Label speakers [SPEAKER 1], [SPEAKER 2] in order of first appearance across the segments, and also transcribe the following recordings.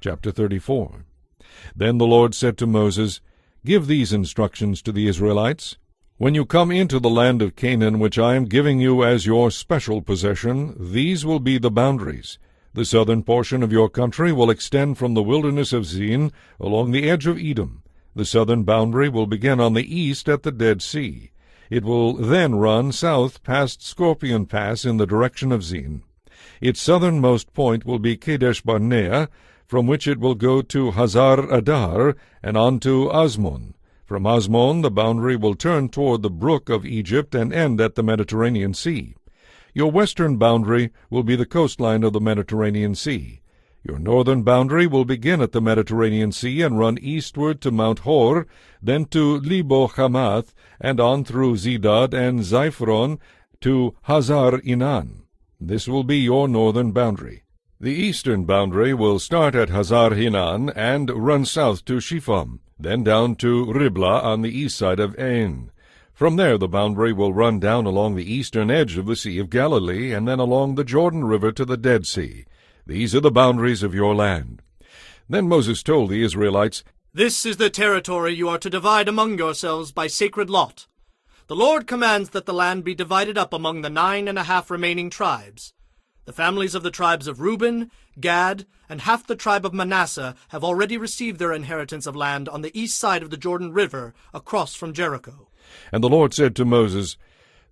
[SPEAKER 1] Chapter 34. Then the Lord said to Moses, Give these instructions to the Israelites. When you come into the land of Canaan, which I am giving you as your special possession, these will be the boundaries. The southern portion of your country will extend from the wilderness of Zin along the edge of Edom. The southern boundary will begin on the east at the Dead Sea. It will then run south past Scorpion Pass in the direction of Zin. Its southernmost point will be Kadesh Barnea, from which it will go to Hazar Adar and on to Asmon. From Asmon the boundary will turn toward the brook of Egypt and end at the Mediterranean Sea. Your western boundary will be the coastline of the Mediterranean Sea. Your northern boundary will begin at the Mediterranean Sea and run eastward to Mount Hor, then to Lebo Hamath, and on through Zedad and Ziphoron to Hazar Inan. This will be your northern boundary. The eastern boundary will start at Hazar Hinan and run south to Shipham, then down to Riblah on the east side of Ain. From there the boundary will run down along the eastern edge of the Sea of Galilee and then along the Jordan River to the Dead Sea. These are the boundaries of your land. Then Moses told the Israelites,
[SPEAKER 2] This is the territory you are to divide among yourselves by sacred lot. The Lord commands that the land be divided up among the 9.5 remaining tribes. The families of the tribes of Reuben, Gad, and half the tribe of Manasseh have already received their inheritance of land on the east side of the Jordan River, across from Jericho.
[SPEAKER 1] And the Lord said to Moses,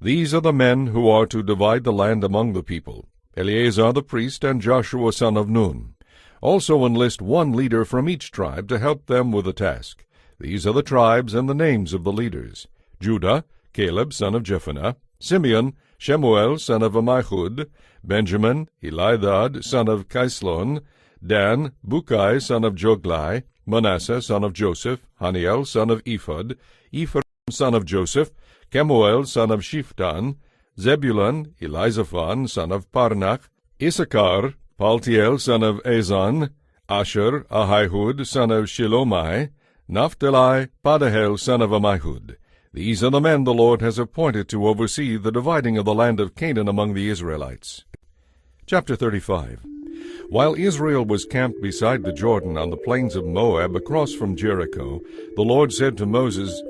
[SPEAKER 1] These are the men who are to divide the land among the people, Eleazar the priest and Joshua son of Nun. Also enlist one leader from each tribe to help them with the task. These are the tribes and the names of the leaders: Judah, Caleb son of Jephunneh; Simeon, Shemuel son of Ammihud; Benjamin, Elidad son of Kislon; Dan, Bukai son of Joglai; Manasseh son of Joseph; Haniel son of Ephod; Ephraim son of Joseph; Kemuel son of Shiftan; Zebulun, Elizaphan son of Parnach; Issachar, Paltiel son of Azan; Asher, Ahihud son of Shilomai; Naphtali, Padahel son of Ammihud. These are the men the Lord has appointed to oversee the dividing of the land of Canaan among the Israelites. Chapter 35. While Israel was camped beside the Jordan on the plains of Moab across from Jericho, the Lord said to Moses,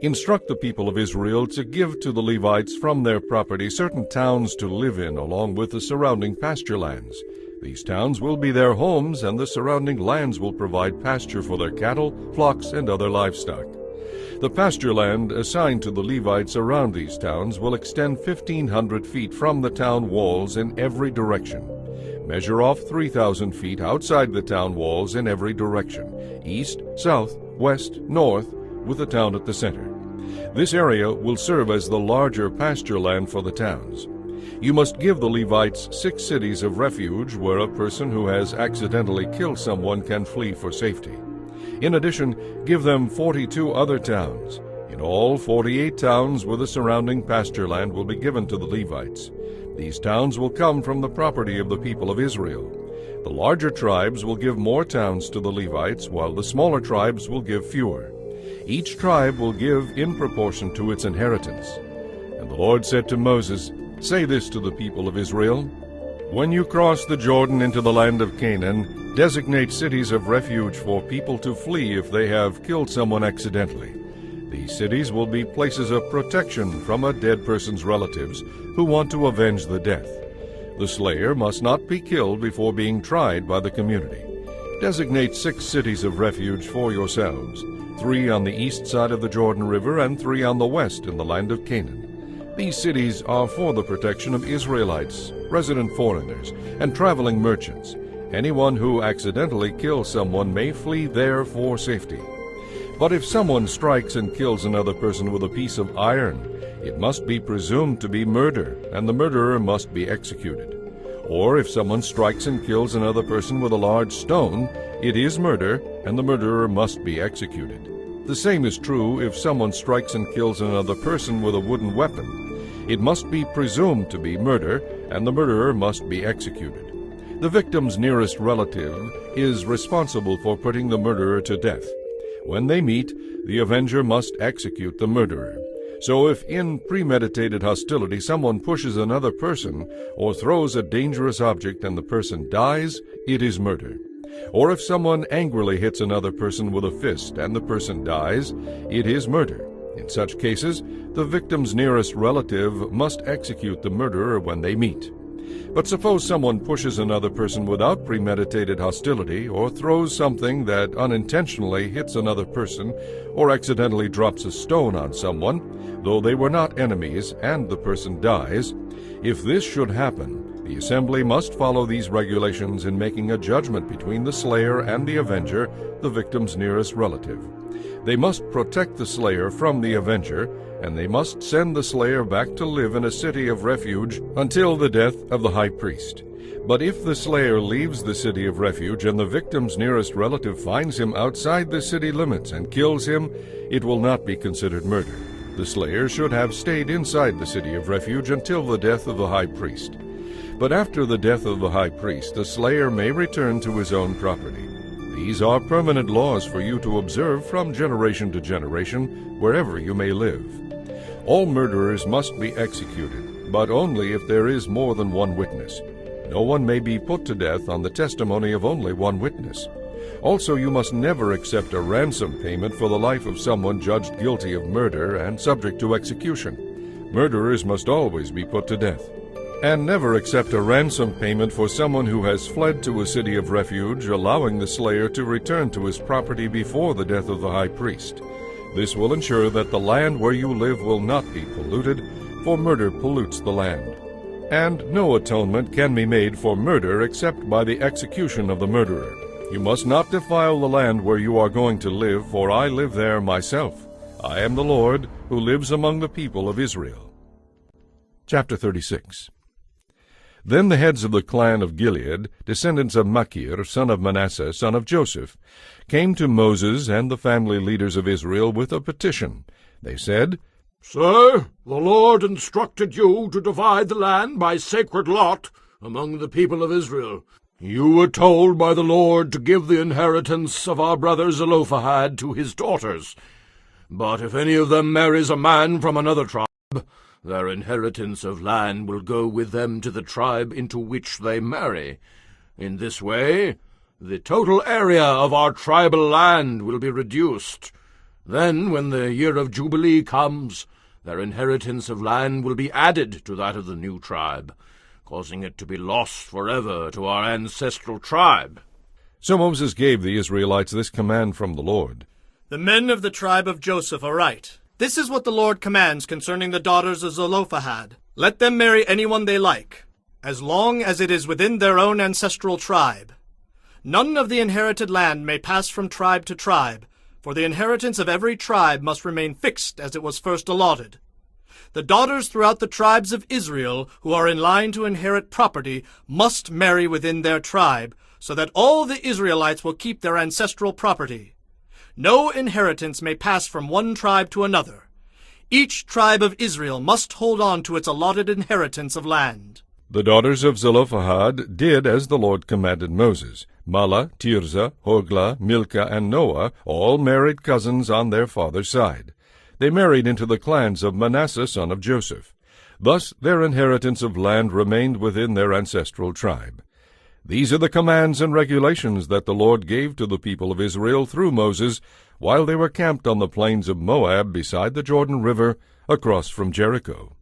[SPEAKER 1] Instruct the people of Israel to give to the Levites from their property certain towns to live in, along with the surrounding pasture lands. These towns will be their homes, and the surrounding lands will provide pasture for their cattle, flocks, and other livestock. The pasture land assigned to the Levites around these towns will extend 1,500 feet from the town walls in every direction. Measure off 3,000 feet outside the town walls in every direction, east, south, west, north, with the town at the center. This area will serve as the larger pasture land for the towns. You must give the Levites 6 cities of refuge where a person who has accidentally killed someone can flee for safety. In addition, give them 42 other towns. In all, 48 towns with the surrounding pasture land will be given to the Levites. These towns will come from the property of the people of Israel. The larger tribes will give more towns to the Levites, while the smaller tribes will give fewer. Each tribe will give in proportion to its inheritance. And the Lord said to Moses, Say this to the people of Israel, When you cross the Jordan into the land of Canaan, designate cities of refuge for people to flee if they have killed someone accidentally. These cities will be places of protection from a dead person's relatives who want to avenge the death. The slayer must not be killed before being tried by the community. Designate 6 cities of refuge for yourselves, 3 on the east side of the Jordan River and 3 on the west in the land of Canaan. These cities are for the protection of Israelites, resident foreigners, and traveling merchants. Anyone who accidentally kills someone may flee there for safety. But if someone strikes and kills another person with a piece of iron, it must be presumed to be murder, and the murderer must be executed. Or if someone strikes and kills another person with a large stone, it is murder, and the murderer must be executed. The same is true if someone strikes and kills another person with a wooden weapon. It must be presumed to be murder, and the murderer must be executed. The victim's nearest relative is responsible for putting the murderer to death. When they meet, the avenger must execute the murderer. So if in premeditated hostility someone pushes another person or throws a dangerous object and the person dies, it is murder. Or if someone angrily hits another person with a fist and the person dies, it is murder. In such cases, the victim's nearest relative must execute the murderer when they meet. But suppose someone pushes another person without premeditated hostility, or throws something that unintentionally hits another person, or accidentally drops a stone on someone, though they were not enemies, and the person dies. If this should happen, the assembly must follow these regulations in making a judgment between the slayer and the avenger, the victim's nearest relative. They must protect the slayer from the avenger, and they must send the slayer back to live in a city of refuge until the death of the high priest. But if the slayer leaves the city of refuge and the victim's nearest relative finds him outside the city limits and kills him, it will not be considered murder. The slayer should have stayed inside the city of refuge until the death of the high priest. But after the death of the high priest, the slayer may return to his own property. These are permanent laws for you to observe from generation to generation, wherever you may live. All murderers must be executed, but only if there is more than one witness. No one may be put to death on the testimony of only one witness. Also, you must never accept a ransom payment for the life of someone judged guilty of murder and subject to execution. Murderers must always be put to death. And never accept a ransom payment for someone who has fled to a city of refuge, allowing the slayer to return to his property before the death of the high priest. This will ensure that the land where you live will not be polluted, for murder pollutes the land. And no atonement can be made for murder except by the execution of the murderer. You must not defile the land where you are going to live, for I live there myself. I am the Lord, who lives among the people of Israel. Chapter 36. Then the heads of the clan of Gilead, descendants of Machir, son of Manasseh, son of Joseph, came to Moses and the family leaders of Israel with a petition. They said,
[SPEAKER 3] Sir, the Lord instructed you to divide the land by sacred lot among the people of Israel. You were told by the Lord to give the inheritance of our brother Zelophehad to his daughters. But if any of them marries a man from another tribe, their inheritance of land will go with them to the tribe into which they marry. In this way, the total area of our tribal land will be reduced. Then, when the year of Jubilee comes, their inheritance of land will be added to that of the new tribe, causing it to be lost forever to our ancestral tribe.
[SPEAKER 1] So Moses gave the Israelites this command from the Lord.
[SPEAKER 2] The men of the tribe of Joseph are right. This is what the Lord commands concerning the daughters of Zelophehad. Let them marry anyone they like, as long as it is within their own ancestral tribe. None of the inherited land may pass from tribe to tribe, for the inheritance of every tribe must remain fixed as it was first allotted. The daughters throughout the tribes of Israel who are in line to inherit property must marry within their tribe, so that all the Israelites will keep their ancestral property. No inheritance may pass from one tribe to another. Each tribe of Israel must hold on to its allotted inheritance of land.
[SPEAKER 1] The daughters of Zelophehad did as the Lord commanded Moses. Mahlah, Tirzah, Hoglah, Milcah, and Noah all married cousins on their father's side. They married into the clans of Manasseh son of Joseph. Thus their inheritance of land remained within their ancestral tribe. These are the commands and regulations that the Lord gave to the people of Israel through Moses while they were camped on the plains of Moab beside the Jordan River across from Jericho.